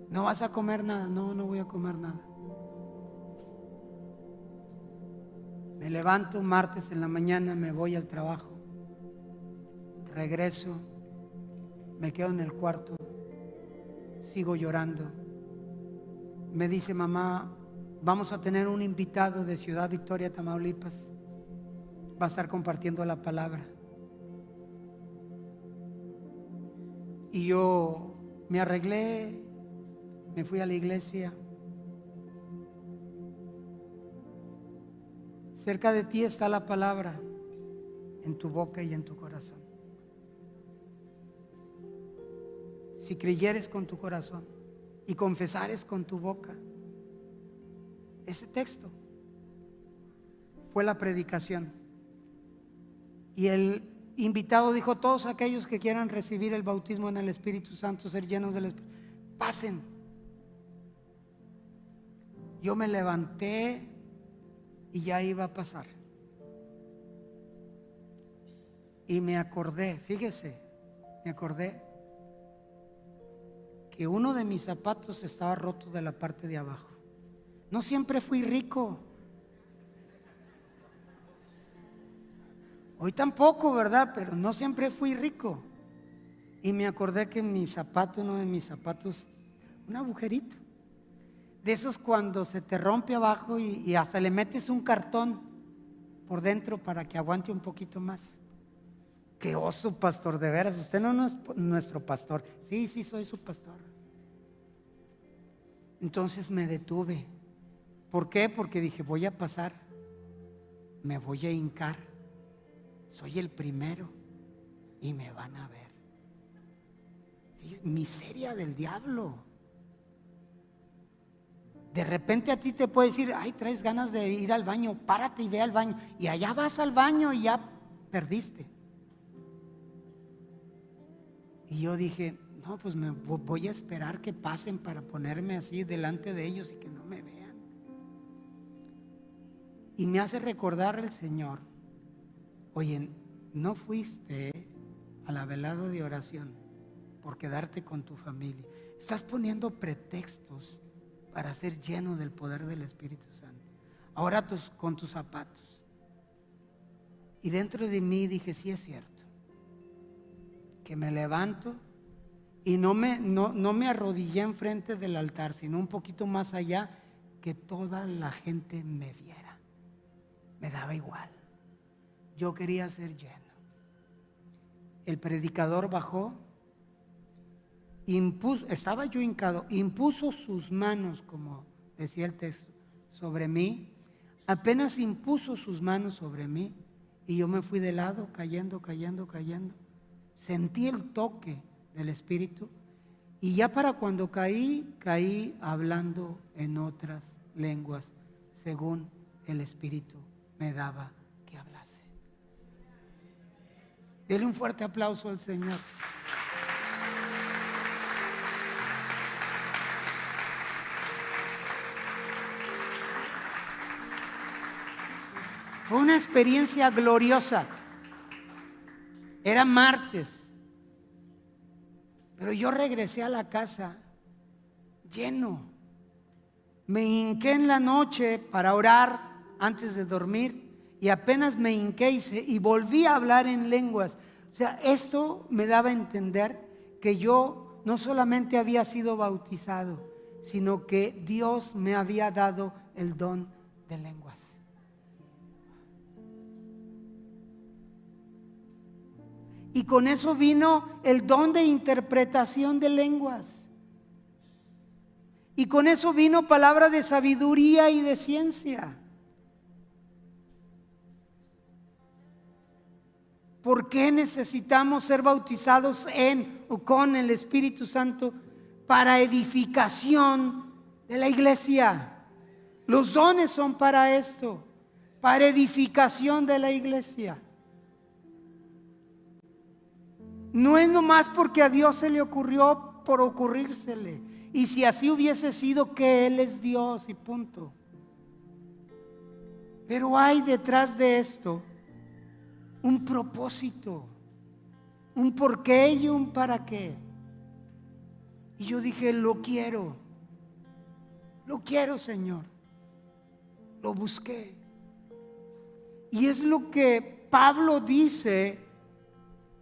¿No vas a comer nada? No, no voy a comer nada. Me levanto martes en la mañana, me voy al trabajo, regreso, me quedo en el cuarto, sigo llorando. Me dice mamá, vamos a tener un invitado de Ciudad Victoria, Tamaulipas, va a estar compartiendo la palabra. Y yo me arreglé, me fui a la iglesia. Cerca de ti está la palabra, en tu boca y en tu corazón. Si creyeres con tu corazón y confesares con tu boca. Ese texto fue la predicación. Y el invitado dijo, todos aquellos que quieran recibir el bautismo en el Espíritu Santo, ser llenos del Espíritu, pasen. Yo me levanté y ya iba a pasar. Y me acordé, fíjese, me acordé que uno de mis zapatos estaba roto de la parte de abajo. No siempre fui rico. Hoy tampoco, ¿verdad? Pero no siempre fui rico. Y me acordé que mi zapato, uno de mis zapatos, un agujerito. De esos cuando se te rompe abajo y hasta le metes un cartón por dentro para que aguante un poquito más. Qué oso, pastor, de veras. Usted no es nuestro pastor. Sí, soy su pastor. Entonces me detuve. ¿Por qué? Porque dije, voy a pasar, me voy a hincar, soy el primero y me van a ver. Miseria del diablo. De repente a ti te puede decir, ay, traes ganas de ir al baño, párate y ve al baño. Y allá vas al baño y ya perdiste. Y yo dije, no, pues me voy a esperar que pasen para ponerme así delante de ellos y que no me vean. Y me hace recordar el Señor, oye, no fuiste a la velada de oración por quedarte con tu familia. Estás poniendo pretextos para ser lleno del poder del Espíritu Santo. Ahora con tus zapatos. Y dentro de mí dije, sí es cierto, que me levanto y no me arrodillé enfrente del altar, sino un poquito más allá, que toda la gente me viera. Me daba igual. Yo quería ser lleno. El predicador bajó, estaba yo hincado, impuso sus manos, como decía el texto, sobre mí. Apenas impuso sus manos sobre mí y yo me fui de lado, cayendo. Sentí el toque del Espíritu y ya para cuando caí hablando en otras lenguas, según el Espíritu me daba que hablase. Dele un fuerte aplauso al Señor. Fue una experiencia gloriosa. Era martes, pero yo regresé a la casa lleno. Me hinqué en la noche para orar antes de dormir y apenas me hinqué y volví a hablar en lenguas. O sea, esto me daba a entender que yo no solamente había sido bautizado, sino que Dios me había dado el don de lenguas. Y con eso vino el don de interpretación de lenguas. Y con eso vino palabra de sabiduría y de ciencia. ¿Por qué necesitamos ser bautizados en o con el Espíritu Santo? Para edificación de la iglesia. Los dones son para esto, para edificación de la iglesia. No es nomás porque a Dios se le ocurrió por ocurrírsele. Y si así hubiese sido, que Él es Dios y punto. Pero hay detrás de esto un propósito, un por qué y un para qué. Y yo dije, lo quiero, Señor. Lo busqué. Y es lo que Pablo dice,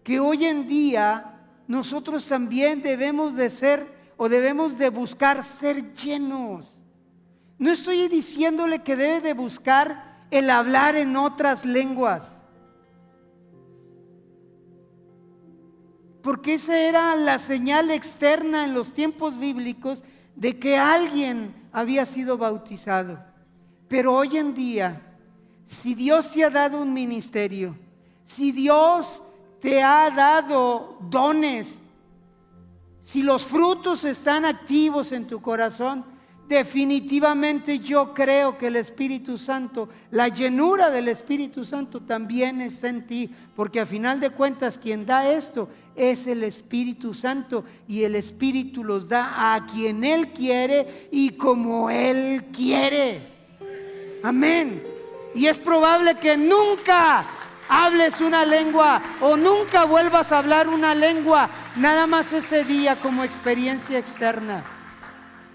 que hoy en día nosotros también debemos de ser, o debemos de buscar ser llenos. No estoy diciéndole que debe de buscar el hablar en otras lenguas, porque esa era la señal externa en los tiempos bíblicos de que alguien había sido bautizado. Pero hoy en día, si Dios te ha dado un ministerio, si Dios te ha dado dones, si los frutos están activos en tu corazón, definitivamente yo creo que el Espíritu Santo, la llenura del Espíritu Santo también está en ti, porque a final de cuentas quien da esto es el Espíritu Santo, y el Espíritu los da a quien Él quiere y como Él quiere. Amén. Y es probable que nunca hables una lengua o nunca vuelvas a hablar una lengua, nada más ese día como experiencia externa.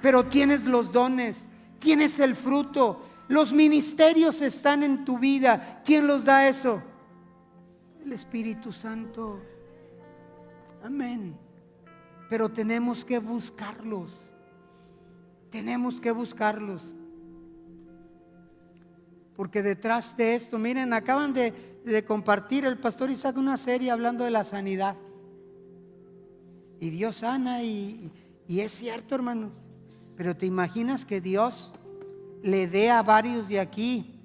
Pero tienes los dones, tienes el fruto, los ministerios están en tu vida. ¿Quién los da eso? El Espíritu Santo. Amén. Pero tenemos que buscarlos. Tenemos que buscarlos. Porque detrás de esto, miren, acaban de compartir el pastor Isaac una serie hablando de la sanidad. Y Dios sana y es cierto, hermanos. Pero ¿te imaginas que Dios le dé a varios de aquí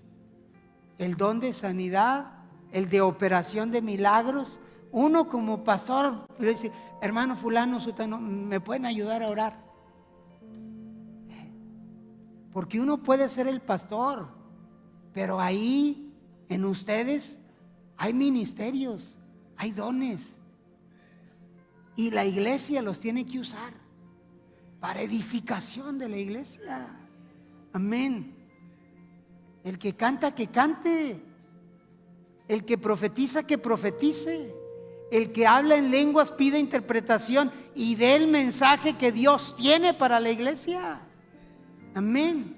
el don de sanidad, el de operación de milagros? Uno como pastor le dice, hermano fulano, sutano, ¿me pueden ayudar a orar? Porque uno puede ser el pastor, pero ahí en ustedes hay ministerios, hay dones, y la iglesia los tiene que usar para edificación de la iglesia. Amén. El que canta, que cante. El que profetiza, que profetice. El que habla en lenguas, pide interpretación y dé el mensaje que Dios tiene para la iglesia. Amén.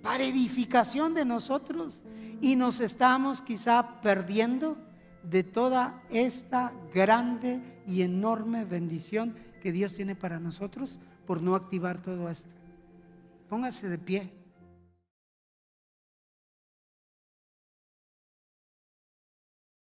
Para edificación de nosotros. Y nos estamos quizá perdiendo de toda esta grande y enorme bendición que Dios tiene para nosotros por no activar todo esto. Póngase de pie.